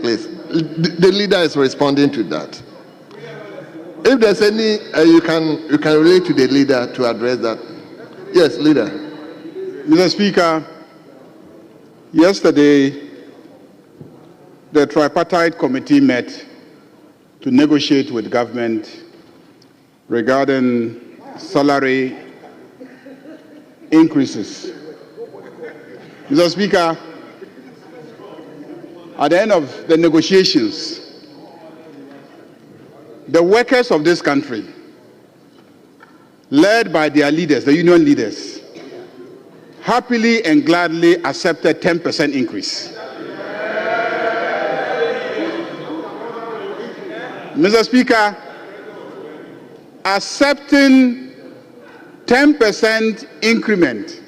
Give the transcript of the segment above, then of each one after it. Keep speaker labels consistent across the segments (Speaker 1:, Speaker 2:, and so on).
Speaker 1: please. The leader is responding to that. If there's any, you can relate to the leader to address that. Yes, leader.
Speaker 2: Mr. Speaker, yesterday the tripartite committee met to negotiate with government regarding salary increases. Mr. Speaker, at the end of the negotiations, the workers of this country, led by their leaders, the union leaders, happily and gladly accepted 10% increase. Mr. Speaker, accepting 10% increment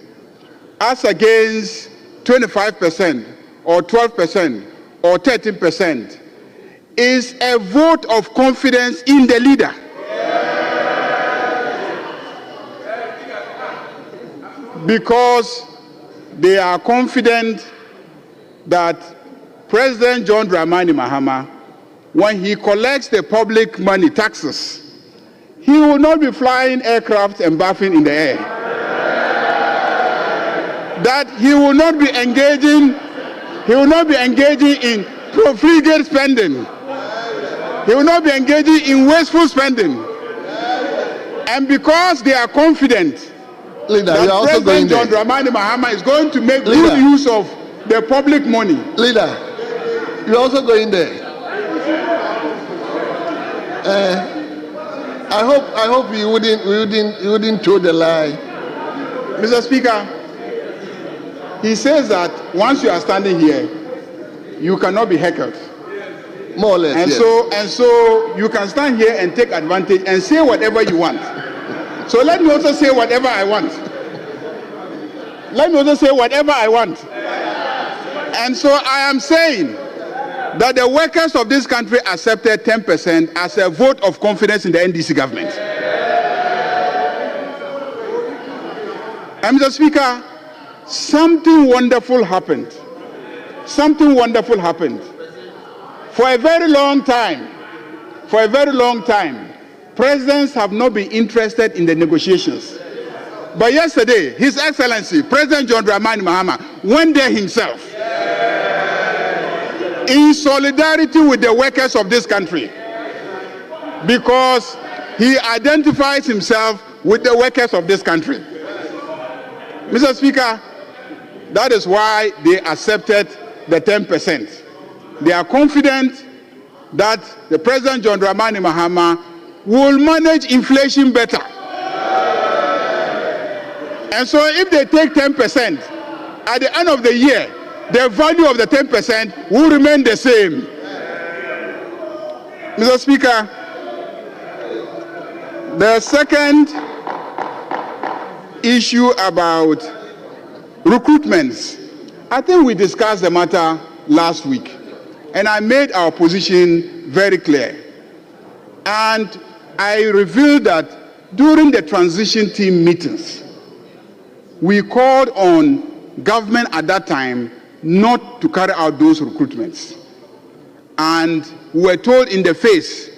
Speaker 2: as against 25% or 12% or 13% is a vote of confidence in the leader. Because they are confident that President John Dramani Mahama, when he collects the public money, taxes, he will not be flying aircraft and bathing in the air. That he will not be engaging in profligate spending. He will not be engaging in wasteful spending. And because they are confident
Speaker 1: Leader,
Speaker 2: that President John Dramani Mahama is going to make good use of the public money.
Speaker 1: Leader, you're also going there. I hope you wouldn't toe the line.
Speaker 2: Mr. Speaker, he says that once you are standing here, you cannot be heckled.
Speaker 1: More or less,
Speaker 2: and
Speaker 1: yes.
Speaker 2: And so you can stand here and take advantage and say whatever you want. So let me also say whatever I want. Let me also say whatever I want. And so I am saying that the workers of this country accepted 10% as a vote of confidence in the NDC government. And Mr. Speaker, something wonderful happened. Something wonderful happened. For a very long time, presidents have not been interested in the negotiations. But yesterday, His Excellency, President John Dramani Mahama, went there himself in solidarity with the workers of this country, because he identifies himself with the workers of this country. Mr. Speaker, that is why they accepted the 10%. They are confident that the President John Dramani Mahama will manage inflation better. And so if they take 10%, at the end of the year, the value of the 10% will remain the same. Mr. Speaker, the second issue about recruitments, I think we discussed the matter last week, and I made our position very clear. And I revealed that during the transition team meetings, we called on government at that time not to carry out those recruitments. And we were told in the face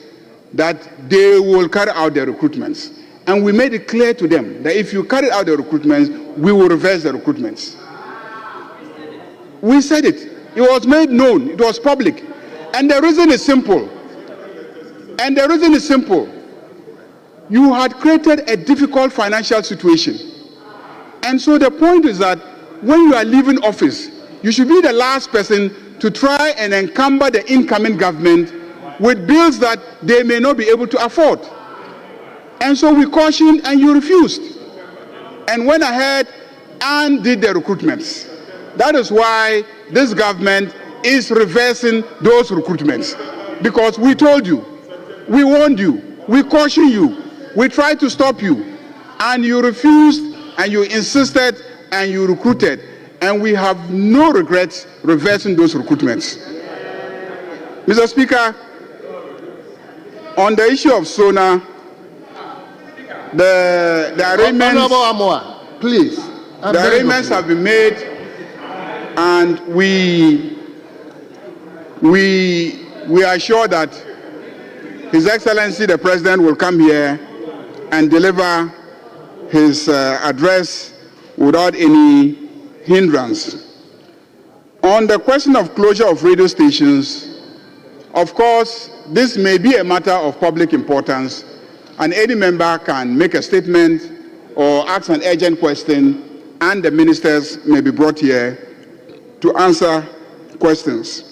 Speaker 2: that they will carry out the recruitments. And we made it clear to them that if you carry out the recruitments, we will reverse the recruitments. We said it. It was made known. It was public. And the reason is simple. You had created a difficult financial situation. And so the point is that when you are leaving office, you should be the last person to try and encumber the incoming government with bills that they may not be able to afford. And so we cautioned and you refused. And went ahead and did the recruitments. That is why this government is reversing those recruitments. Because we told you, we warned you, we cautioned you, we tried to stop you, and you refused, and you insisted, and you recruited, and we have no regrets reversing those recruitments. Mr. Speaker, on the issue of SONA, the arrangements have been made, and we we are sure that His Excellency the President will come here and deliver his address without any hindrance. On the question of closure of radio stations, of course, this may be a matter of public importance, and any member can make a statement or ask an urgent question, and the ministers may be brought here to answer questions.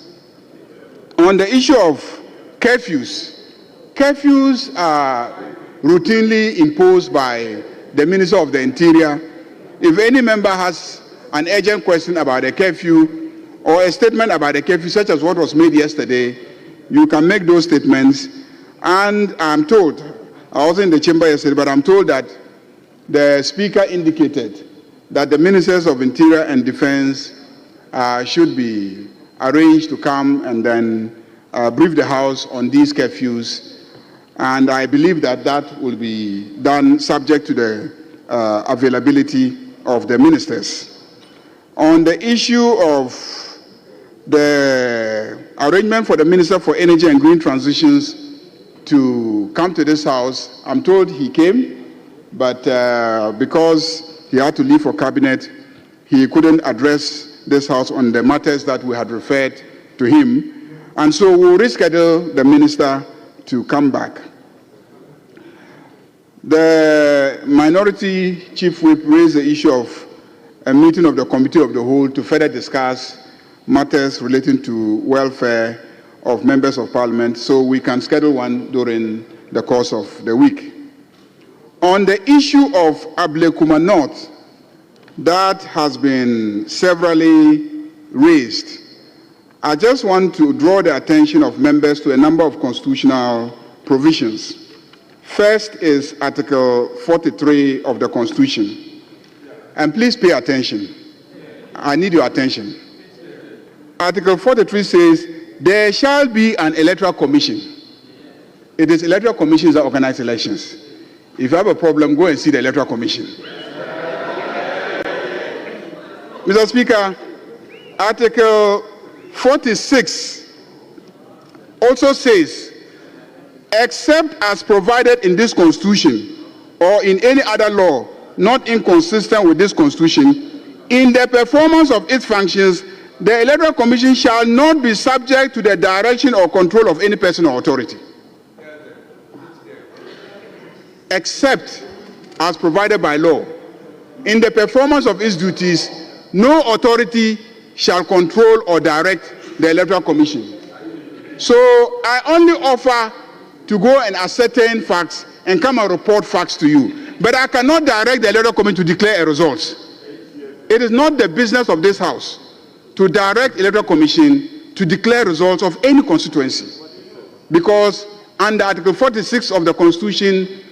Speaker 2: On the issue of curfews are routinely imposed by the Minister of the Interior. If any member has an urgent question about a curfew or a statement about a curfew, such as what was made yesterday, you can make those statements. And I'm told, I was in the chamber yesterday, but I'm told that the Speaker indicated that the Ministers of Interior and Defense should be arranged to come and then brief the House on these curfews. And I believe that that will be done subject to the availability of the ministers. On the issue of the arrangement for the Minister for Energy and Green Transitions to come to this House, I'm told he came, but because he had to leave for cabinet, he couldn't address this House on the matters that we had referred to him. And so we'll reschedule the minister to come back. The Minority Chief Whip raised the issue of a meeting of the Committee of the Whole to further discuss matters relating to welfare of members of Parliament, so we can schedule one during the course of the week. On the issue of Ablekuma North, that has been severally raised. I just want to draw the attention of members to a number of constitutional provisions. First is Article 43 of the Constitution. And please pay attention. I need your attention. Article 43 says, there shall be an electoral commission. It is electoral commissions that organize elections. If you have a problem, go and see the electoral commission. Mr. Speaker, Article 46 also says, except as provided in this Constitution or in any other law not inconsistent with this Constitution, in the performance of its functions, the Electoral Commission shall not be subject to the direction or control of any person or authority. Except as provided by law, in the performance of its duties, no authority shall control or direct the Electoral Commission. So I only offer to go and ascertain facts and come and report facts to you. But I cannot direct the Electoral Commission to declare a result. It is not the business of this House to direct the Electoral Commission to declare results of any constituency. Because under Article 46 of the Constitution,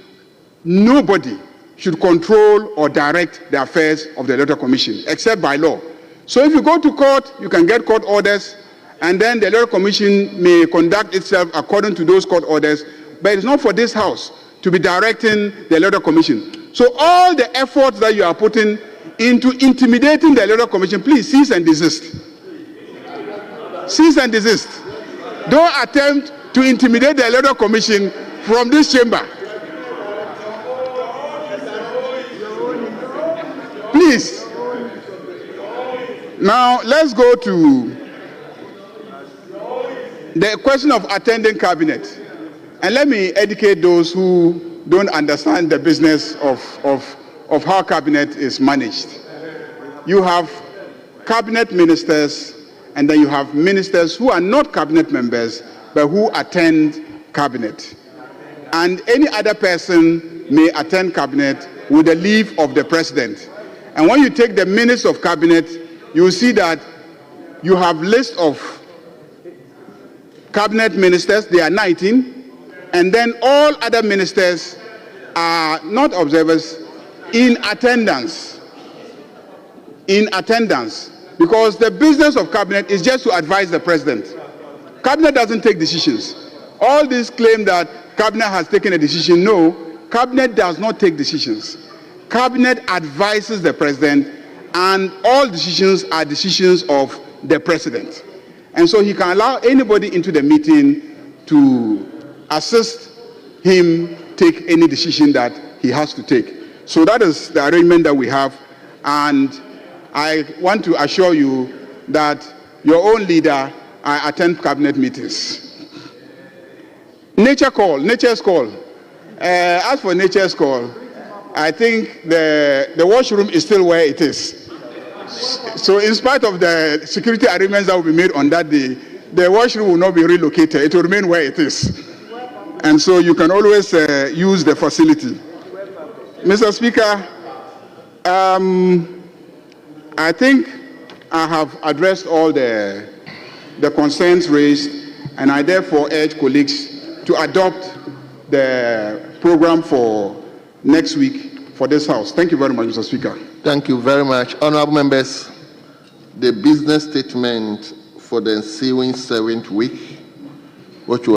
Speaker 2: nobody should control or direct the affairs of the Electoral Commission, except by law. So if you go to court, you can get court orders, and then the Electoral Commission may conduct itself according to those court orders, but it's not for this House to be directing the Electoral Commission. So all the efforts that you are putting into intimidating the Electoral Commission, please cease and desist. Cease and desist. Don't attempt to intimidate the Electoral Commission from this chamber. Please. Now, let's go to the question of attending cabinet. And let me educate those who don't understand the business of how cabinet is managed. You have cabinet ministers, and then you have ministers who are not cabinet members, but who attend cabinet. And any other person may attend cabinet with the leave of the president. And when you take the minutes of cabinet, you will see that you have list of cabinet ministers, they are 19, and then all other ministers are not observers, in attendance. In attendance. Because the business of cabinet is just to advise the president. Cabinet doesn't take decisions. All these claim that cabinet has taken a decision. No, cabinet does not take decisions. Cabinet advises the president, and all decisions are decisions of the president. And so he can allow anybody into the meeting to assist him take any decision that he has to take. So that is the arrangement that we have. And I want to assure you that your own leader, I attend cabinet meetings. Nature's call. As for nature's call, I think the washroom is still where it is. So in spite of the security arrangements that will be made on that day, the washroom will not be relocated. It will remain where it is. And so you can always use the facility. Mr. Speaker, I think I have addressed all the concerns raised, and I therefore urge colleagues to adopt the program for next week for this House. Thank you very much, Mr. Speaker.
Speaker 1: Thank you very much. Honorable members, the business statement for the ensuing 7th week, which will